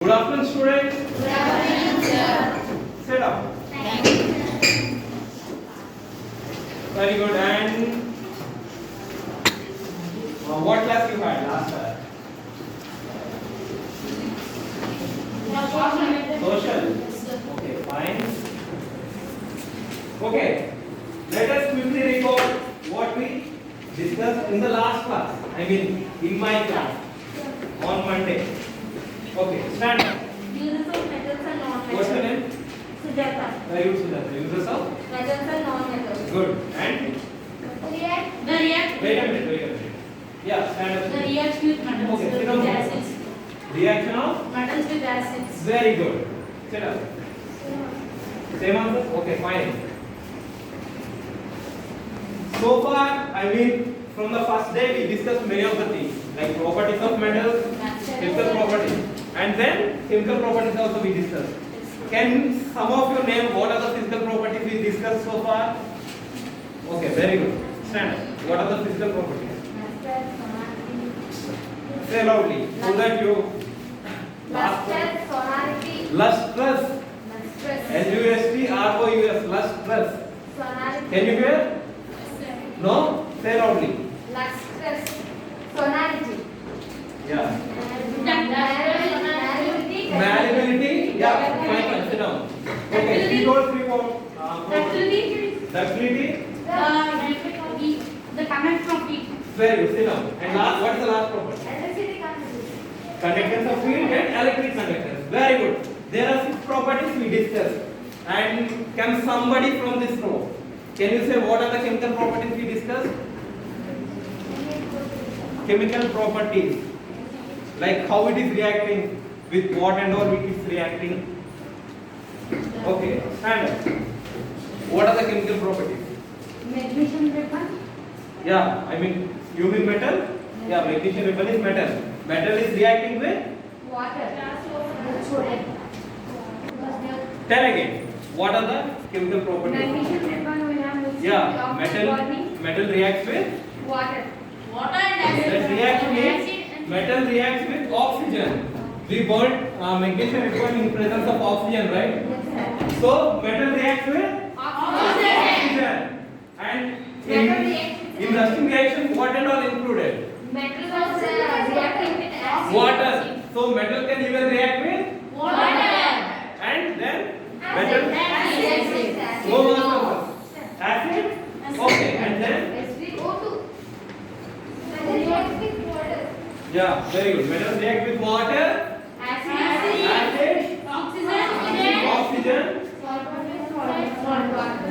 Good afternoon, students. Good afternoon, sir. Sit up. Thank you. Very good. And what class you had last time? Social. Okay, fine. Okay. Let us quickly recall what we discussed in the last class. I mean, in my class on Monday. Okay, stand up. Uses of metals and non-metals. What's your name? Sujata. Very good, Sujata. Uses of? Metals and non-metals. Good. And? The react. Wait a minute. Yeah, stand up. The react with metals Okay, sit with down. acids. Reaction of? Metals with acids. Very good. Sit up. Same answer? Okay, fine. So far, I mean, from the first day we discussed many of the things like properties of metals, physical properties, and then chemical properties also we discussed. Can some of you name what are the physical properties we discussed so far? Okay, very good. Stand up. What are the physical properties? Say loudly so that you Luster, sonority, lustrous. lustrous, Lustrous. Lustrous. sonority. Can you hear? No? Say loudly. Lustrous, sonority. Yeah. Malleability. Malleability. Yeah. Fine. Sit down. Okay. Three more. Ductility. Ductility. The comment from heat. Very good. Sit down. And last, what is the last property? Electricity conductivity. Conductance of field and electric conductance. Very good. There are 6 properties we discussed. And can somebody from this row, can you say what are the chemical properties we discussed? Chemical properties. Like how it is reacting, with what and all it is reacting. Okay, stand up. What are the chemical properties? Magnesium weapon. Yeah, I mean, you mean metal? Yeah, magnesium weapon is metal. Metal is reacting with? Water. Tell again. What are the chemical properties? Magnesium weapon we have mixed Yeah, with metal reacts with? water. Water and acid. That reacts with? Metal reacts with oxygen. We burnt magnesium weapon in presence of oxygen, right? Yes, sir. So, metal reacts with? Oxygen. And in rusting reaction, what and all included? Metal was reacting with acid. Water. So, metal can even react with? Water. And then? Metal? Acid. No, no. Acid? Okay, and then? O2. React with water. Yeah, very good. Metals react with water, acid, oxygen.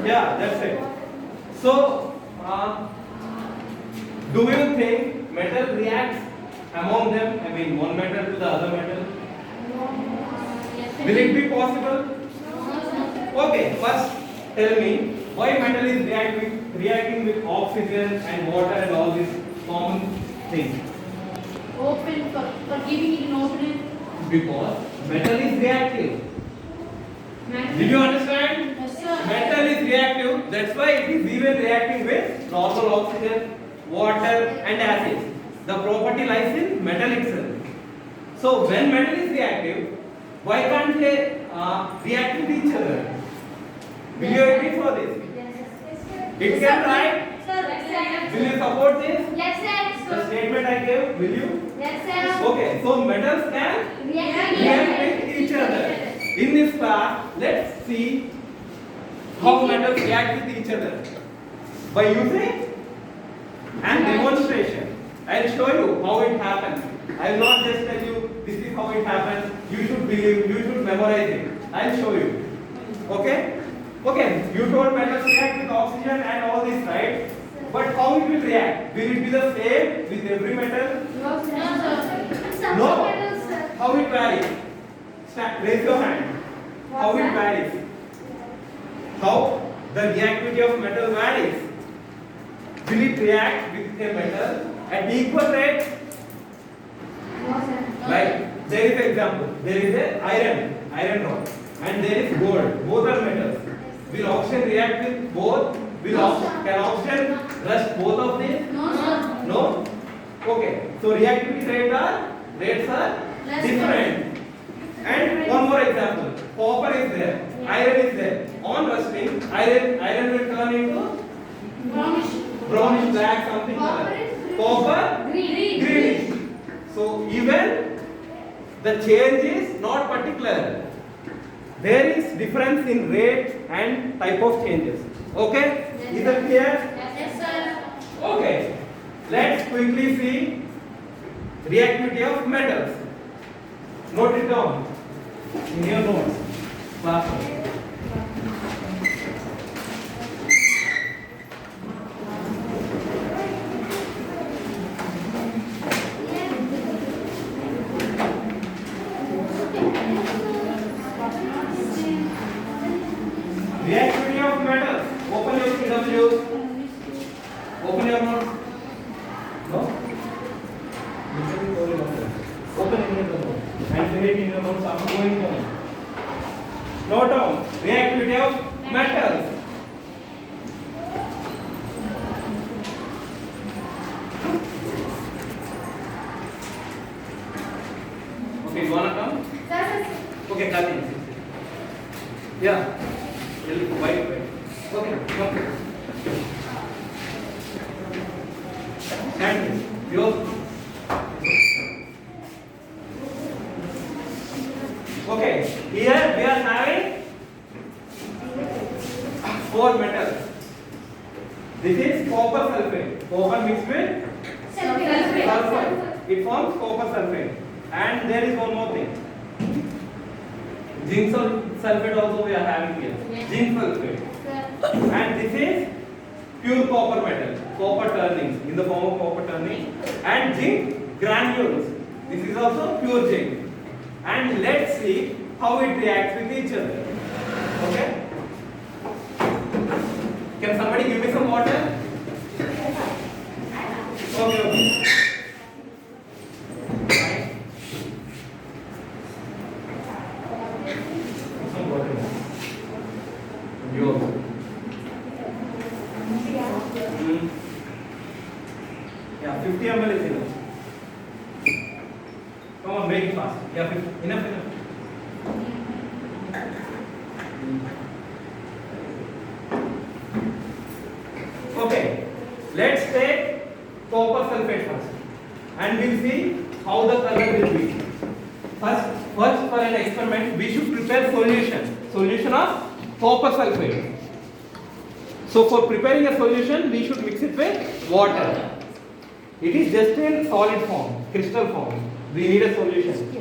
Yeah, that's it. So, do you think metal reacts among them? I mean, one metal to the other metal? Will it be possible? Okay, first tell me why metal is reacting with oxygen and water and all these common things. Open for giving it an opening. Because metal is reactive. Did you understand? Yes, sir. Metal is reactive. That's why it is even reacting with normal oxygen, water, and acid. The property lies in metal itself. So when metal is reactive, why can't they react with each other? Will you agree for this? It can, right? Will you support this? The statement I gave, will you? Okay, so metals can react with each other. In this class, let's see how metals react with each other by using and demonstration. I will show you how it happens. I will not just tell you this is how it happens. You should believe, you should memorize it. I will show you. Okay? Okay, you told metals react with oxygen and all this, right? But how it will react? Will it be the same with every metal? No. How it varies? Raise your hand. How it varies? How the reactivity of metal varies? Will it react with a metal at equal rate? Like there is an example. There is a iron rod, and there is gold. Both are metals. Will oxygen react with both? Can oxygen rust both of these? No? Okay. So reactivity rates are different. And one more example. Copper is there, iron is there. On rusting, iron will turn into brownish black something color. Copper greenish. So even the change is not particular. There is difference in rate and type of changes. Okay? Is that clear? Yes, sir. Okay. Let's quickly see reactivity of metals. Note it down in your notes. Class one. Reactivity of metals. Open your PWs. Open your notes. No? Open in your notes. And say it in your notes after going down. Note down. Reactivity of metals. Okay, you wanna come? Okay, Kathy. Yeah. Wait. Okay, come. And yours. Okay, here we are having 4 metals. This is copper sulfate. Copper mixed with sulfur. It forms copper sulfate. And there is one more thing. Zinc sulfate also we are having here. Yes. Zinc sulfate. And this is pure copper metal. Copper turnings in the form of copper turning. And zinc granules. This is also pure zinc. And let's see how it reacts with each other. Okay? Can somebody give me some water? Okay. Some water. You also. Yeah, 50 ml is enough. Come on, make it fast. Yeah, 50. Enough. Okay, let's take copper sulfate first, and we'll see how the color will be. First for an experiment, we should prepare solution of copper sulfate. So for preparing a solution, we should mix it with water. It is just in solid form, crystal form. We need a solution.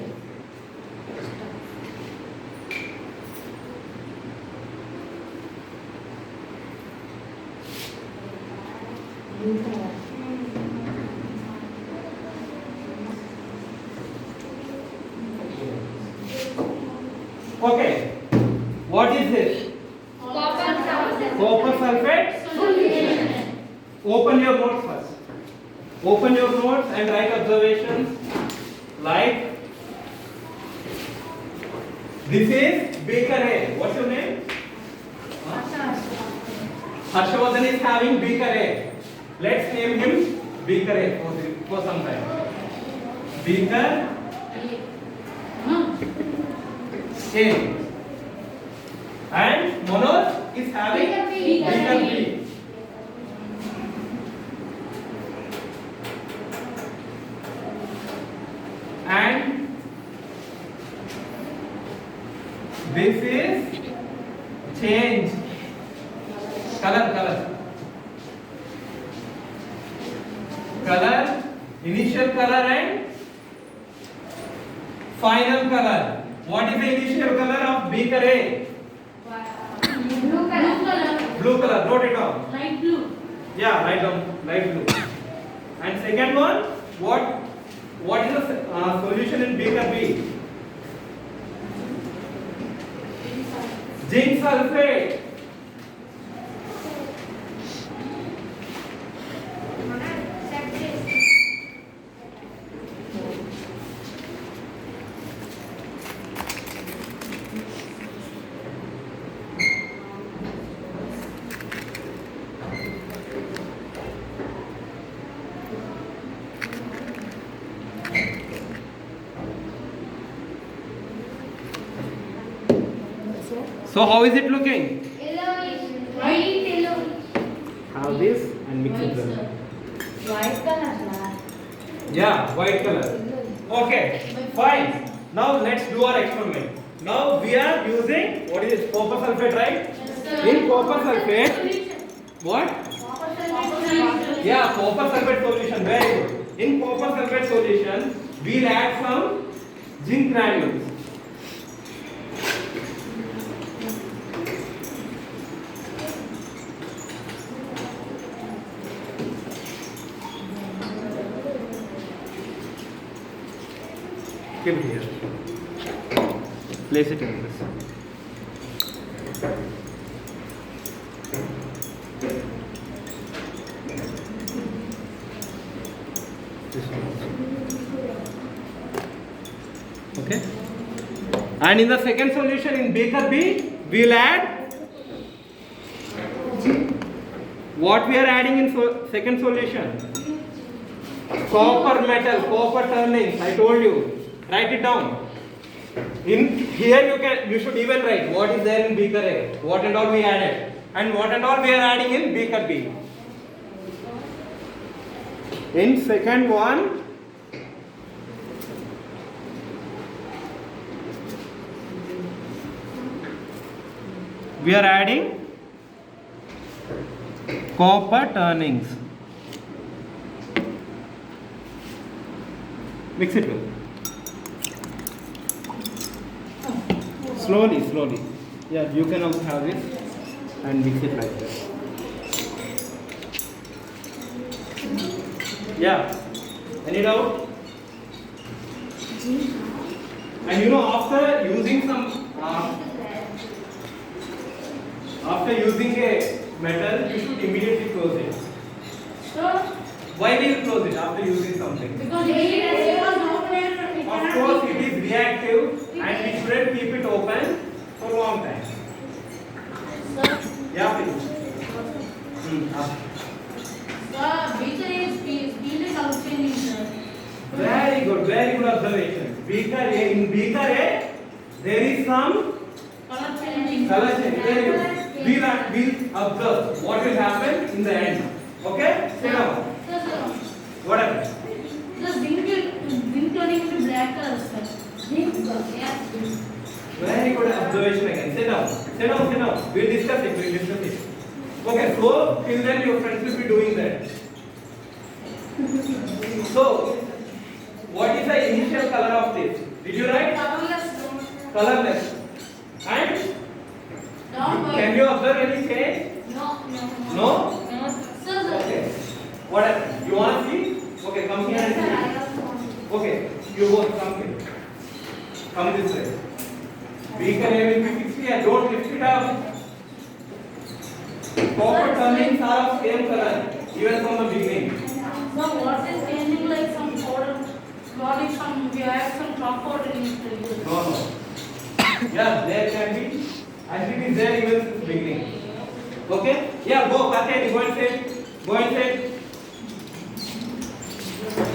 Okay, what is this? Copper sulfate solution. Open your notes first. Open your notes and write observations like this is beaker A. What's your name? Harshavardhan is having beaker A. Let's name him beaker A for some time. Beaker A. And Manoj is having beaker B. And this is change color, initial color and final color. What is the initial color of beaker A? Blue color. Note it down. Light blue. Yeah, write down light blue. And second one, what is the solution in beaker B? Zinc sulfate. So how is it looking? White yellow. Have this and mix it well. White color. Yeah, white color. Okay, fine. Now let's do our experiment. Now we are using what is it? Copper sulfate, right? In copper sulfate, what? Yeah, copper sulfate solution. Very good. In copper sulfate solution, we'll add some zinc granules. Keep it here. Place it in this. Okay. And in the second solution in beaker B, we'll add what we are adding in second solution. Copper metal, copper turnings. I told you. Write it down. In here you should even write what is there in beaker A, what and all we added, and what and all we are adding in beaker B. In second one, we are adding copper turnings. Mix it well. Slowly, slowly. Yeah, you can also have this and mix it like that. Yeah. Any doubt? And you know, after using a metal, you should immediately close it. So, Why will you close it after using something? because it was not Of course, it is reactive and we shouldn't keep it open for a long time. Yeah, please. beaker is speed is outstanding, sir. Very good observation. Beaker A, in beaker A, there is some Color changing. color change. Very good. We'll observe what will happen in the end. Okay? Sit down. Sir, What happened? the zinc turning into black color, sir. Zinc, yeah. Very good observation again. Sit down. We'll discuss it. Okay, so till then your friends will be doing that. So, what is the initial color of this? Did you write? Colorless. And can you observe any change? No. No? Sir, Okay. What happened? You want to see? Okay, come here and see. Okay, you both come here. Come this way. Beaker A will be fixed here. Don't lift it up. Copper turnings are of same color, even from the beginning. So what is changing like some powder? What is some, we have some chalk powder in it. No. Yeah, there can be. And it is there even since the beginning. Okay? Yeah, go, Katya, go and say.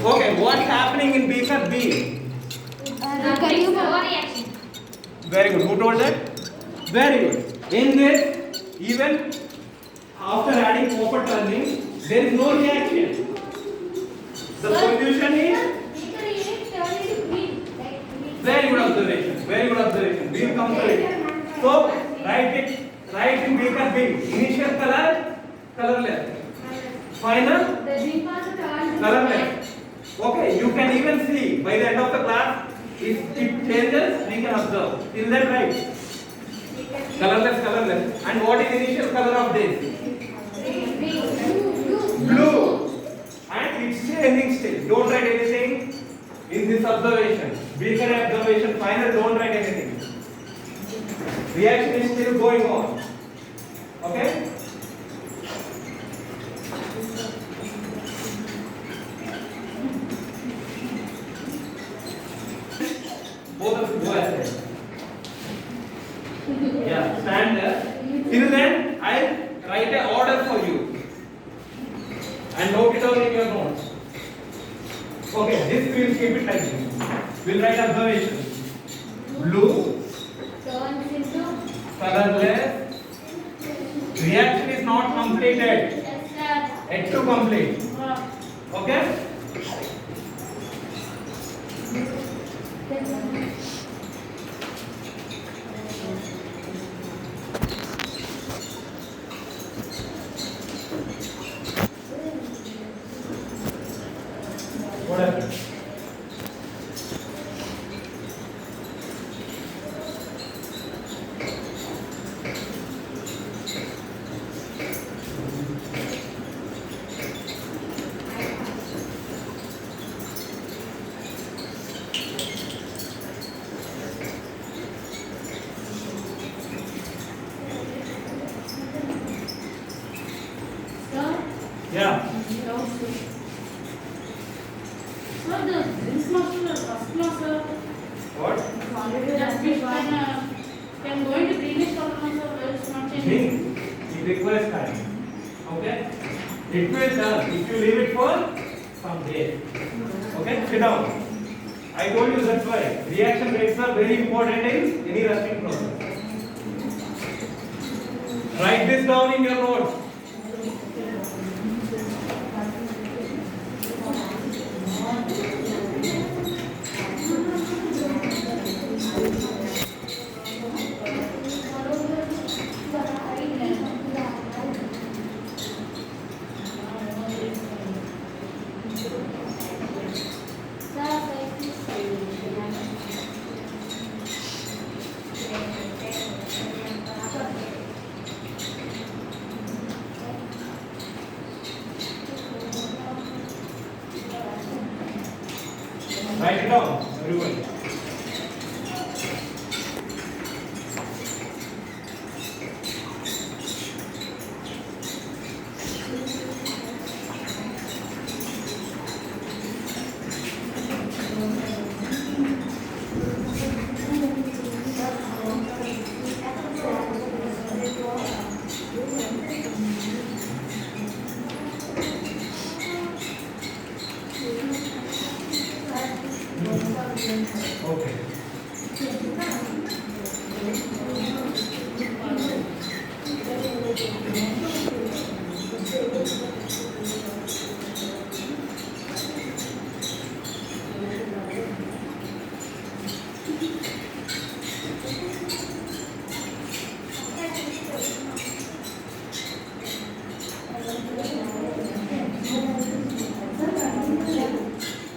Okay, what's happening in beaker B? Very good. Who told that? Very good. In this, even after adding copper turning, there is no reaction. The solution is very good observation. We'll come to it. So write in beaker B. Initial color, colorless. Final, colorless. Okay, you can even see by the end of the class, if it changes, we can observe. Till then, right? Colorless. And what is initial color of this? Blue. And it's changing still. Don't write anything in this observation. Beaker observation, final, don't write anything. Reaction is still going on. Okay? Both of you go ahead. Yeah, stand there. Till then, I'll write an order for you. And note it down in your notes. Okay, this we'll keep it like this. We'll write observation. Blue Turns into to complete. Okay? What happened? Yeah. Sir, the drinks master, first master, What? that fish can go into greenish color master, where it's not changing. Drink. It requires time. Okay? It will turn if you leave it for some days. Okay? Sit down. I told you that's why reaction rates are very important in any rusting process. Write this down in your notes. Write it down, everyone. Okay.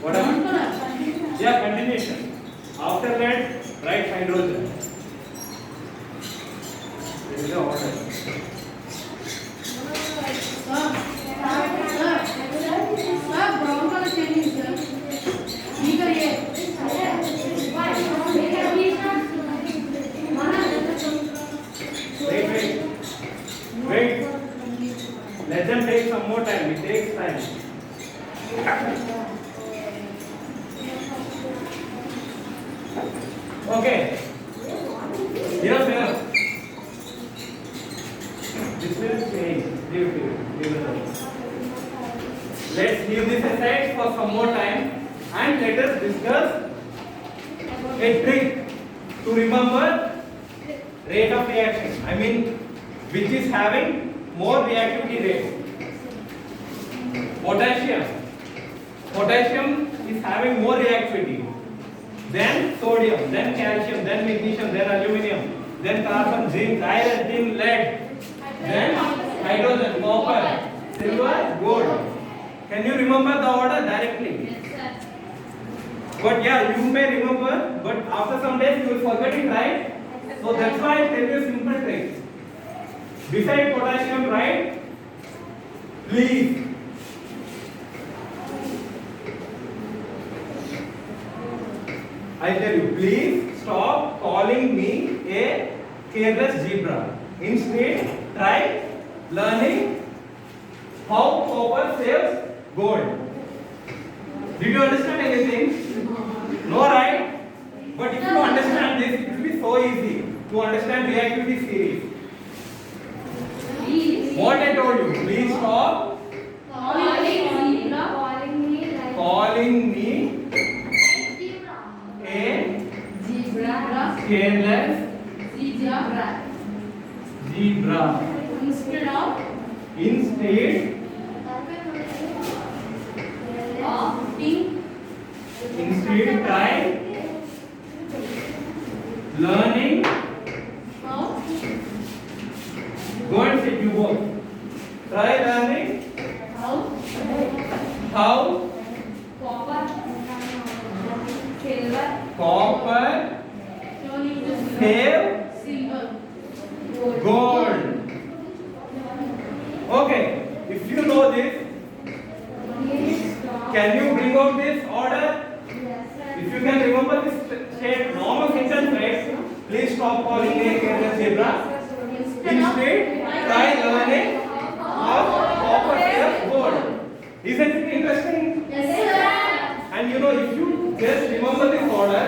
What happened? Yeah, continuation. After that, write hydrogen. This is the order. Brown color changing, sir. Bigger here. Wait. Let them take some more time. It takes time. Okay. Enough, enough. This will change. Leave it alone. Let's leave this aside for some more time and let us discuss a trick to remember rate of reaction. I mean, which is having more reactivity rate. Potassium is having more reactivity. Then sodium, then calcium, then magnesium, then aluminum, then carbon, zinc, iron, tin, lead, then hydrogen, copper, silver, gold. Can you remember the order directly? But yeah, you may remember, but after some days you will forget it, right? So that's why I tell you a simple trick. Beside potassium, write please. I tell you, please stop calling me a careless zebra. Instead, try learning how copper saves gold. Did you understand anything? No, right? But if you understand this, it will be so easy to understand reactivity series. What I told you, please stop calling me a careless zebra. Instead Think. Instead, try learning. How. Go and sit, you both. Try learning How. how Copper. Silver. copper No need to save silver. gold. Okay, if you know this, can you bring out this order? If you can remember this state normal sentence, right? Please stop calling a careless zebra. Instead, try learning how copper saves gold. Isn't it interesting? Yes, sir. And you know, if you just remember this order,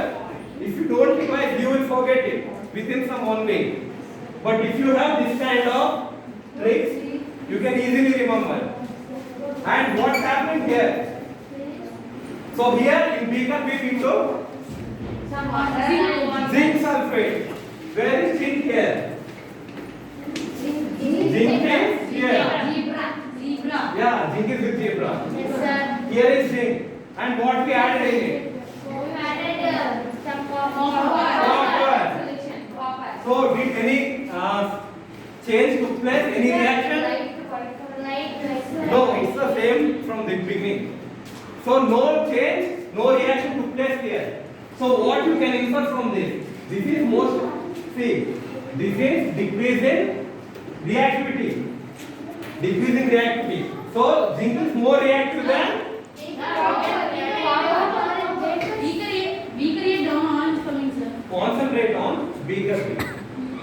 if you don't revise, you will forget it within some 1 week. But if you have this kind of tricks, you can easily remember. And what's happening here? So here in beaker we need to Some water. zinc sulfate. Where is zinc here? Zinc is here. Zebra. Yeah, zinc is with zebra. Yes, sir. Here is zinc. And what we added in it? Copper. So did any change took place? Any reaction? No, it's the same from the beginning. So no change, no reaction took place here. So what you can infer from this? This is most, see, this is decreasing reactivity. Decreasing reactivity. So zinc is more reactive than Beaker down is coming, sir. concentrate on beaker B.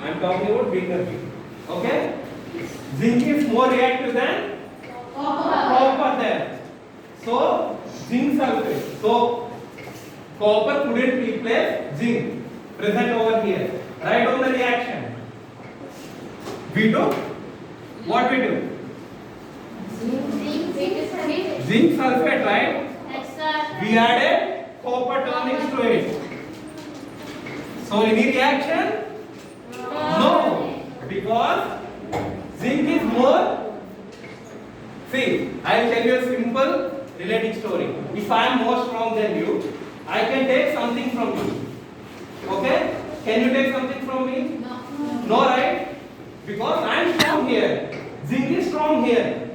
I am talking about beaker B. Okay? Zinc is more reactive than copper there. So zinc sulfate. So copper couldn't replace zinc present over here. Write down the reaction. We do what we do? Zinc sulfate, right? We added copper turnings to it. So any reaction? No, because zinc is more. See, I will tell you a simple relating story. If I am more strong than you, I can take something from you. Okay? Can you take something from me? No, right? Because I am strong here. Zinc is strong here.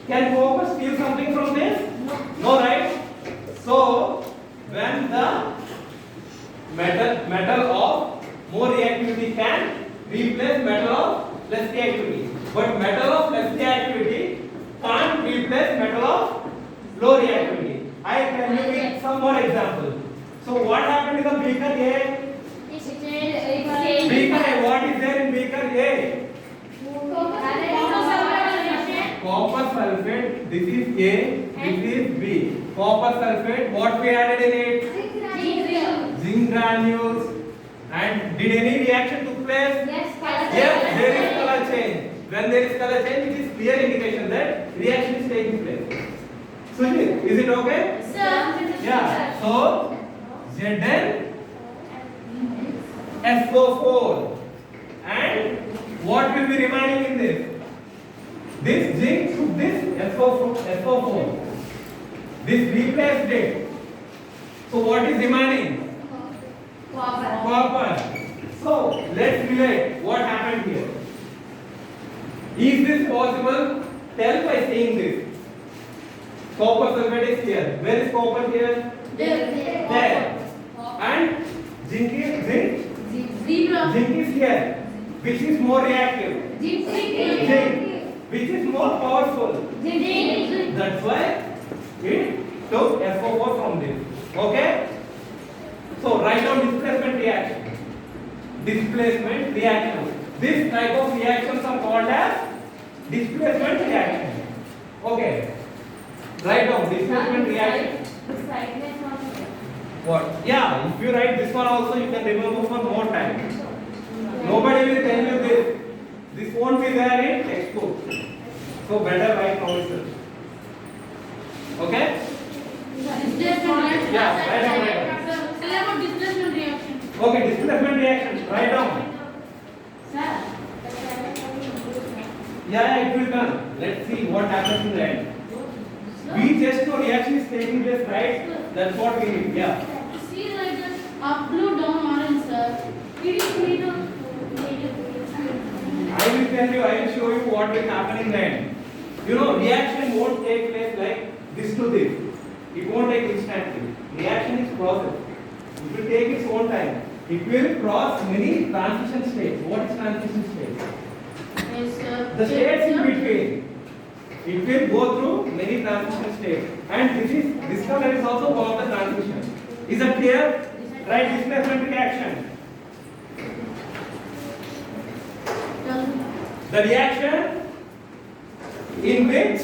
Can copper steal something from this? No, right? So, when the metal of more reactivity can replace metal of less reactivity. But metal of less reactivity can't replace metal of low reactivity. I can give you some more example. So what happened in the beaker A? Beaker A, what is there in beaker A? Copper sulfate, this is A, this is B. Copper sulfate, what we added in it? Zinc granules. And did any reaction took place? Yes, there is color change. When there is color change, it is clear indication that reaction is taking place. Sujit, is it okay? Yeah. So Zn SO4. And what will be remaining in this? This zinc took this SO4. This replaced it. So what is remaining? Copper. So let's relate what happened here. Is this possible? Tell by saying this. Copper sulfate is here. Where is copper here? There. And zinc is zinc is here. Which is more reactive? Zinc. Which is more powerful? That's why it took SO4 from this. Okay? So write down displacement reaction. Displacement reaction. This type of reactions are called as displacement reaction. Okay. Write down displacement reaction. What? Yeah, if you write this one also, you can remember for more time. Nobody will tell you this. This won't be there in textbook. So better write now itself. Okay? Yeah, write down. Displacement reaction. Okay, displacement reaction. Write down. Sir. Yeah, it will come. Let's see what happens in the end. We just know reaction is taking place, right? That's what we need. Yeah. See like this, up, blue, down, orange, sir. It is made of I will tell you, I will show you what will happen in the end. You know, reaction won't take place like this to this. It won't take instantly. Reaction is process. It will take its own time. It will cross many transition states. What is transition state? Yes, sir. The states in between. It will go through many transition states. And this color is also one of the transition. Is it clear? Right, displacement reaction. The reaction in which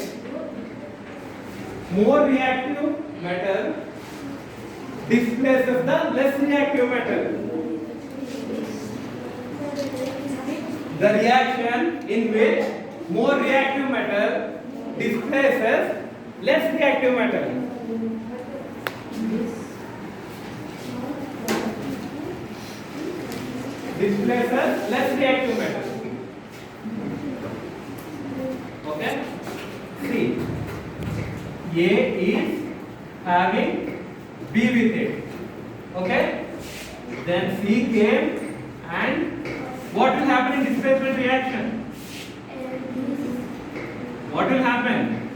more reactive metal displaces the less reactive metal. The reaction in which more reactive metal displaces less reactive metal. Displaces less reactive metal. Okay? See, A is having B with it. Okay? Then C came, and what will happen in displacement reaction? What will happen?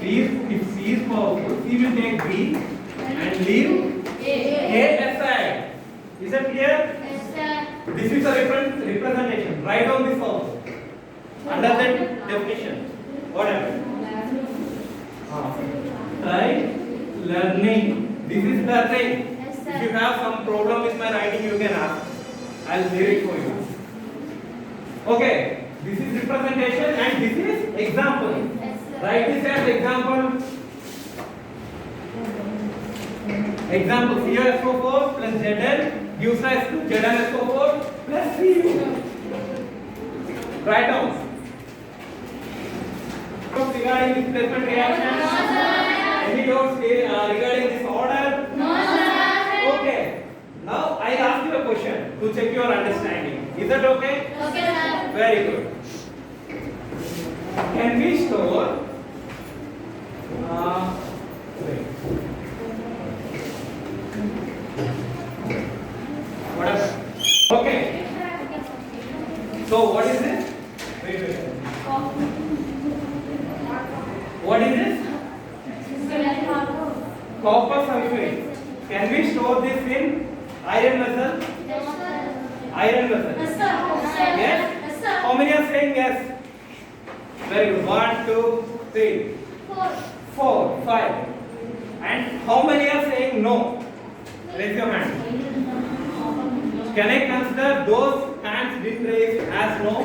If C is powerful, C will take B and leave A aside. Is that clear? This is a representation. Write down this also. Under that definition. What happened? Right? Learning. This is learning. If you have some problem with my writing, you can ask. I'll clear it for you. Okay. This is representation and this is example. Write this as example. Example CuSO4 plus Zn gives rise to ZnSO4 plus Cu. Write down. Regarding displacement reaction? Any doubts regarding this order? Okay. Now I ask you a question to check your understanding. Is that okay? Okay, sir. Very good. Can we store wait. Whatever. Okay. So what is this? Wait. What is this? Copper sulfate. Can we store this in iron vessel? Iron vessel. Yes, sir. Yes? Yes, sir. How many are saying yes? Very good. 1, 2, 3, 4, 5. And how many are saying no? Raise your hand. Can I consider those hands being raised as no?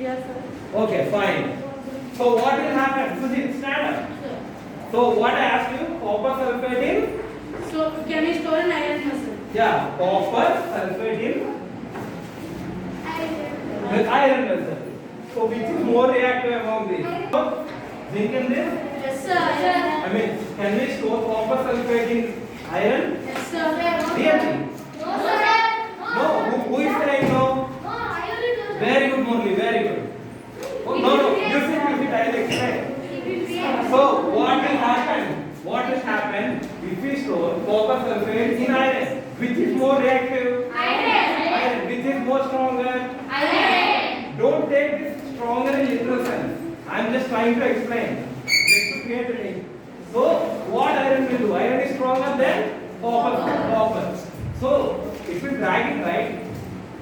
Yes, sir. Okay, fine. So what will happen? Sujit, stand up. So what I asked you, copper sulfate in? So, can we store in iron vessel? Yeah, copper sulfate in with iron vessel. So which is more reactive among these? Zinc in this? Yes, sir. I mean, can we store copper sulfate in iron? Yes, sir. Really? No, who is saying no? Very good, Murli, very good. Oh, no, you sit, I'll explain. So, what will happen? What will happen if we store copper sulfate in iron? Which is more reactive? Iron. Which is more stronger? Don't take this stronger in literal sense. I am just trying to explain. Just to create a link. So, what iron will do? Iron is stronger than copper. So, if we drag it right,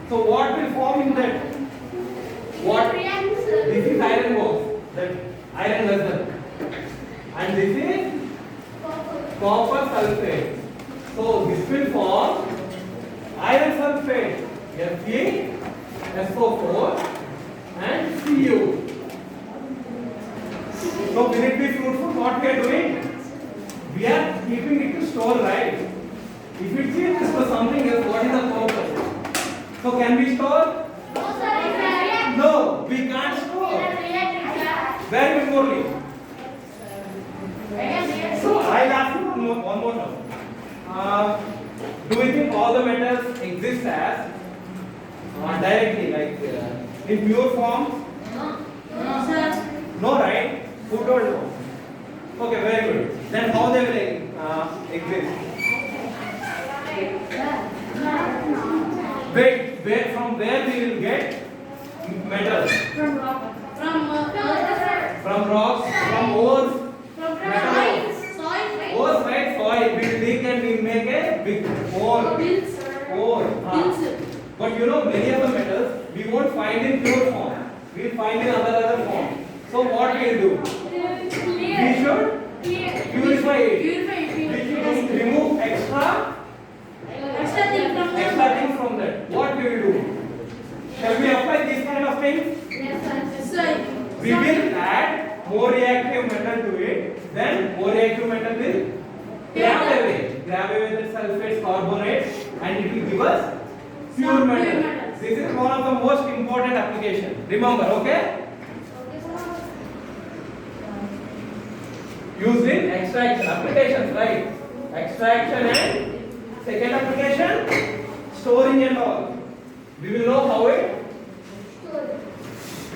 so what will form in that? What? This is iron box, that iron vessel. And this is copper sulfate. So this will form iron sulfate, FeSO4 and Cu. So will it be fruitful what we are doing? We are keeping it to store, right? If it changes for something else, what is the purpose? So can we store? No, we can't store. Very good, Murli. So I'll ask you one more now. Do you think all the metals exist as directly, like in pure form? No, sir. No, right? Who told you? Okay. this. Wait, where from where we will get metal? From Rocks, from ores. soil. Ores, right? Soil. We dig and we make a big ore. Hills. Ore. Hills. But you know, many of the metals we won't find in pure form. We'll find in other form. So what we'll do? We should purify it. We should remove extra things from that. What we will do? Shall we apply these kind of things? We will add more reactive metal to it. Then more reactive metal will grab away the sulfates, carbonates, and it will give us pure metal. This is one of the most important applications. Remember, okay? Used in extraction applications, right? Extraction and second application, storing and all. We will know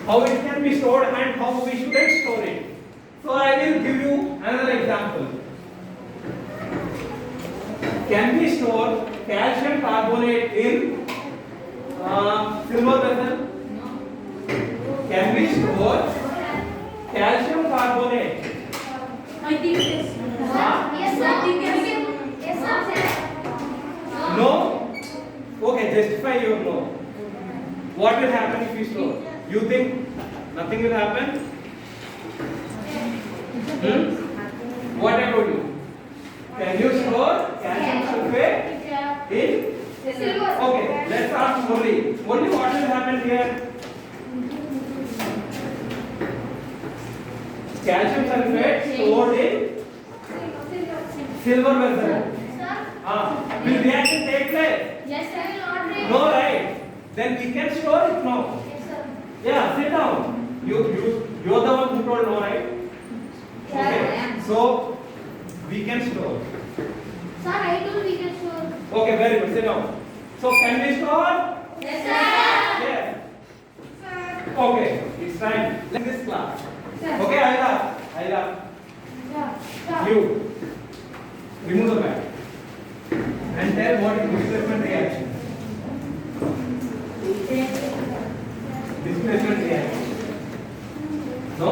how it can be stored and how we shouldn't store it. So I will give you another example. Can we store calcium carbonate in silver vessel? Can we store calcium carbonate? I think yes. No? Okay, justify your no. What will happen if we store? You think nothing will happen? What about you? Can you store calcium sulfate in? Okay, let's ask Murli. Murli, what will happen here? Calcium sulfate stored in silver vessel. Will reaction take place? No, right? Then we can store it now. Yeah, sit down. You're the one who told no, right? Okay. So we can store. Okay, very good. Sit down. So can we store? Yes. Okay, it's time. Let this class. Okay, Ayla, you remove the bag and tell what is displacement reaction. Displacement reaction. No?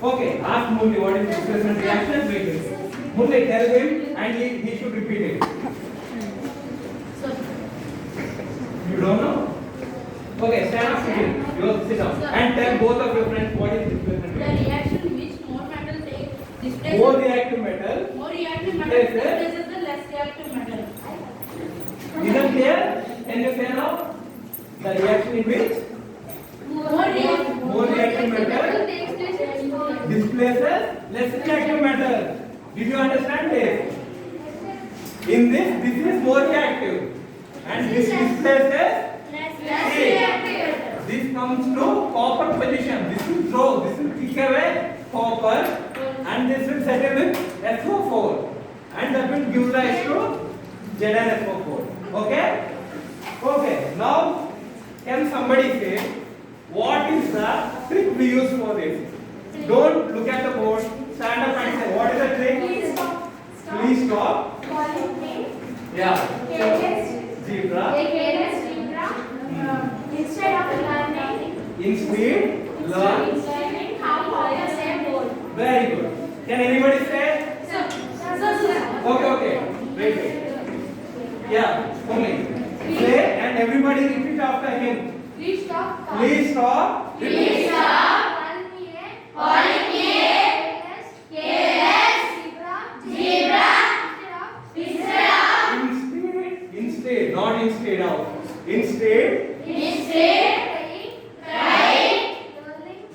Okay, ask Murli what is displacement reaction. Wait. Murli, tell him and he should repeat it. You don't know? Okay, stand up, sit down and tell both of your friends what is displacement The reaction. reaction which more metal take displaces More reactive metal. more reactive metal Displaces displaces the less reactive metal. Is it clear? Can you say now? The reaction in which more reactive metal displaces less reactive metal. Did you understand this? In this is more reactive and this displaces. This comes to copper position. This will throw. This will kick away copper and this will settle with SO4 and that will give rise to ZnSO4. Okay? Okay. Now can somebody say what is the trick we use for this? Don't look at the board. Stand up and say what is the trick? Please stop. Yeah. Zebra. Instead of learning, learn. Very good. Can anybody say? Okay. Wait. Yeah, only. Say and everybody repeat after him. Please stop. Repeat. Instead, not instead of. Instead,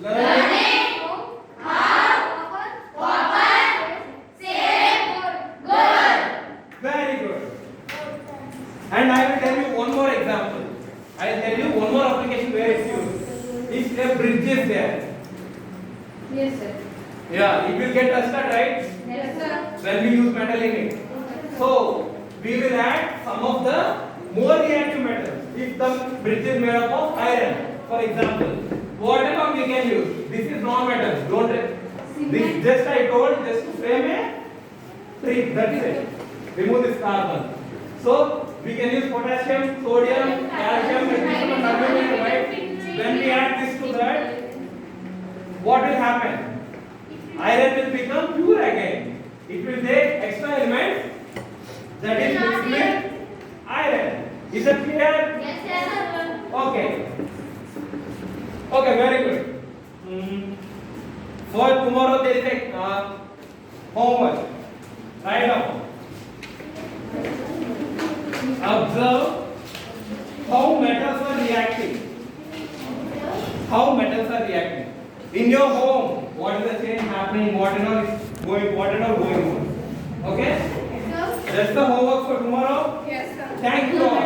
learning. Very good. And I will tell you one more example. I will tell you one more application where it's used. If a bridge is there, Yes, sir. yeah, it will get rusted, right? Yes, sir. When we use metal in it. So we will add some of the more reactive metals. If the bridge is made up of iron, for example, whatever we can use. This is non-metal. Don't. This just I told just to frame a 3. That's it. Remove this carbon. So we can use potassium, sodium, calcium, magnesium, and aluminum, right? When we add this to that, what will happen? Iron will become pure again. It will take extra element that is mixed with iron. Is it clear? Yes, sir. Okay. Okay, very good. For tomorrow there is a homework. Write down. Observe how metals are reacting. How metals are reacting. In your home, what is the change happening? What is going on? Okay? That's the homework for tomorrow. Yes, sir. Thank you all.